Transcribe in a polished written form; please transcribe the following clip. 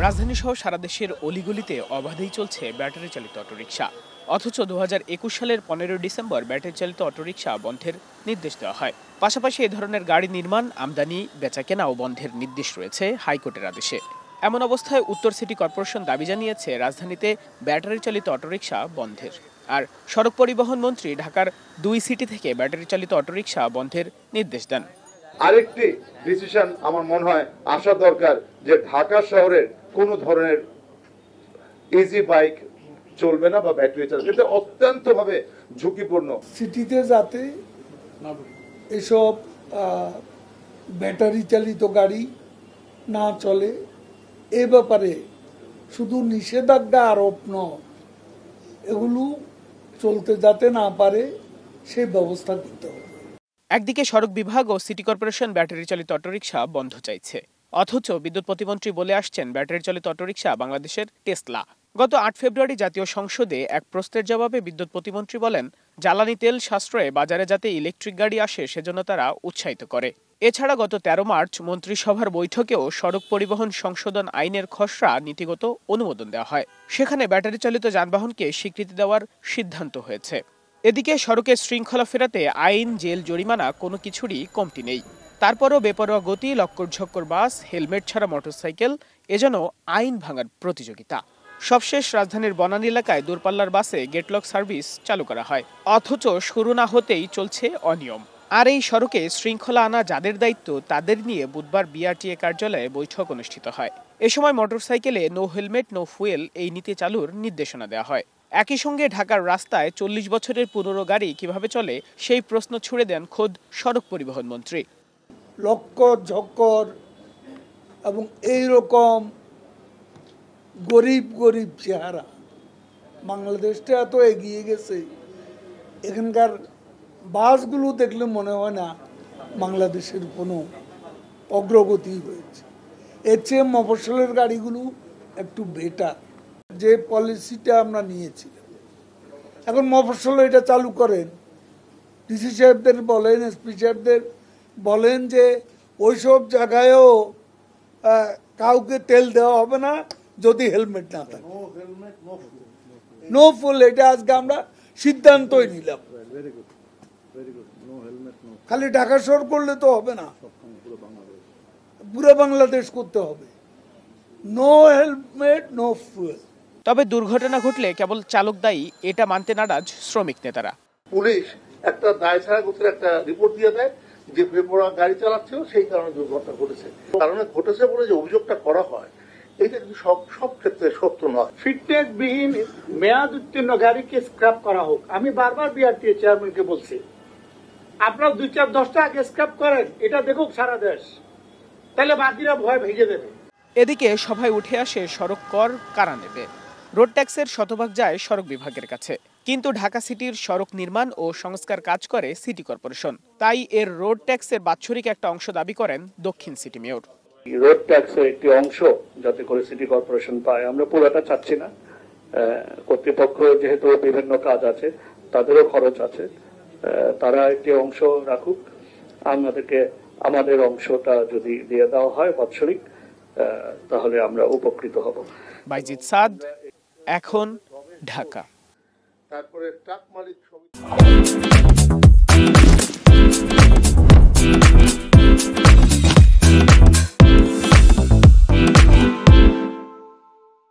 রাজধানী সহ সারা দেশের অলিগলিতে অবাধেই চলছে ব্যাটারি চালিত অটোরিকশা। অথচ ২০২১ সালের ১৫ ডিসেম্বর ব্যাটারি চালিত অটোরিকশা বন্ধের নির্দেশ দেওয়া হয়। পাশাপাশি এ ধরনের গাড়ি নির্মাণ, আমদানি, বেচাকেনাও বন্ধের নির্দেশ রয়েছে হাইকোর্টের আদেশে। এমন অবস্থায় উত্তর সিটি কর্পোরেশন দাবি জানিয়েছে রাজধানীতে ব্যাটারি চালিত অটোরিকশা বন্ধের। আর সড়ক পরিবহন মন্ত্রী ঢাকার ২ সিটি থেকে ব্যাটারি চালিত অটোরিকশা বন্ধের নির্দেশ দেন। আরেকটি ডিসিশন আমার মনে হয় আসা দরকার যে ঢাকা শহরের কোন ধরনের ইজি বাইক চলবে না বা ব্যাটারি চালাবে, এটা অত্যন্ত ভাবে ঝুঁকিপূর্ণ। সিটিতে যাতে এসব ব্যাটারি চালিত গাড়ি না চলে এ ব্যাপারে শুধু নিষেধাজ্ঞা আরোপ নয়, এগুলো চলতে যাতে না পারে সে ব্যবস্থা করতে হবে। একদিকে সড়ক বিভাগ ও সিটি কর্পোরেশন ব্যাটারি চালিত অটোরিকশা বন্ধ চাইছে, অথচ বিদ্যুৎ প্রতিমন্ত্রী বলে আসছেন ব্যাটারি চালিত অটোরিকশা বাংলাদেশের টেসলা। গত ৮ ফেব্রুয়ারি জাতীয় সংসদে এক প্রশ্নের জবাবে বিদ্যুৎ প্রতিমন্ত্রী বলেন, জ্বালানি তেল সাশ্রয়ে বাজারে যাতে ইলেকট্রিক গাড়ি আসে সেজন্য তারা উৎসাহিত করে। এছাড়া গত ১৩ মার্চ মন্ত্রিসভার বৈঠকেও সড়ক পরিবহন সংশোধন আইনের খসড়া নীতিগত অনুমোদন দেওয়া হয়। সেখানে ব্যাটারি চালিত যানবাহনকে স্বীকৃতি দেওয়ার সিদ্ধান্ত হয়েছে। এদিকে সড়কের শৃঙ্খলা ফেরাতে আইন, জেল, জরিমানা কোনো কিছুরই কমতি নেই। তারপরও বেপরোয়া গতি, লক্কর-ঝক্কর বাস, হেলমেট ছাড়া মোটরসাইকেল, এজন্য আইন ভাঙার প্রতিযোগিতা। সবশেষ রাজধানীর বনানী এলাকায় দূরপাল্লার বাসে গেটলক সার্ভিস চালু করা হয়, অথচ শুরু না হতেই চলছে অনিয়ম। আর এই সড়কে শৃঙ্খলা আনা যাদের দায়িত্ব তাদের নিয়ে বুধবার বিআরটিএ কার্যালয়ে বৈঠক অনুষ্ঠিত হয়। এ সময় মোটরসাইকেলে নো হেলমেট নো ফুয়েল এই নীতি চালুর নির্দেশনা দেওয়া হয়। একই সঙ্গে ঢাকার রাস্তায় ৪০ বছরের পুরনো গাড়ি কিভাবে চলে সেই প্রশ্ন ছুড়ে দেন খোদ সড়ক পরিবহন মন্ত্রী। লক্কর ঝক্কর এবং এইরকম গরিব গরিব চেহারা, বাংলাদেশটা এত এগিয়ে গেছে, এখানকার বাসগুলো দেখলে মনে হয় না বাংলাদেশের কোনো অগ্রগতি হয়েছে। এর চেয়ে মফস্বলের গাড়িগুলো একটু বেটার। যে পলিসিটা আমরা নিয়েছিলাম, এখন মফস্বল এটা চালু করেন, ডিসি সাহেবদের বলেন, এসপি সাহেবদের বলেন যে ওইসব জায়গায়ও কাউকে তেল দেওয়া হবে না যদি হেলমেট না থাকে, নো ফুল। এটা আজকে আমরা সিদ্ধান্তই নিলাম। খালি ঢাকা শহর করলে তো হবে না, পুরো বাংলাদেশ করতে হবে নো হেলমেট নো ফুয়েল। তবে দুর্ঘটনা ঘটলে কেবল চালক দায়ী, এটা মানতে নারাজ শ্রমিক নেতারা। পুলিশ একটা দায় ছাড়া গোছের একটা রিপোর্ট দিয়ে দেয় যে বেপরোয়া গাড়ি চালাচ্ছিল, সেই কারণে দুর্ঘটনা ঘটেছে। কারণে ঘটেছে বলে যে অভিযোগটা করা হয়, এটা কিন্তু সব ক্ষেত্রে সত্য নয়। ফিটনেস বিহীন মেয়াদ উত্তীর্ণ গাড়িকে স্ক্র্যাপ করা হোক। আমি বারবার বিআরটিএ চেয়ারম্যানকে বলছি, আপনারা ২-৪-১০টা আগে স্ক্র্যাপ করেন, এটা দেখুক সারা দেশ, তাহলে বাকিরা ভয় ভেঙে দেবে। এদিকে সভায় উঠে আসে সড়ক কর কারা নেবে। রোড ট্যাক্সের শতভাগ যায় সড়ক বিভাগের কাছে, কিন্তু ঢাকা সিটির সড়ক নির্মাণ ও সংস্কার কাজ করে সিটি কর্পোরেশন। তাই এর রোড ট্যাক্সের বাৎসরিক একটা অংশ দাবি করেন দক্ষিণ সিটি মেয়র। রোড ট্যাক্সের একটি অংশ যাতে করে সিটি কর্পোরেশন পায়, আমরা পুরোটা চাচ্ছি না। কর্তৃপক্ষ যেহেতু বিভিন্ন কাজ আছে, তাদেরও খরচ আছে, তারা একটি অংশ রাখুক। আমাদের অংশটা যদি দিয়ে দেওয়া হয় বাৎসরিক, তাহলে আমরা উপকৃত হব। বাইজিদ সাদ, এখন, ঢাকা। তারপরে ট্রাক মালিক সমিতি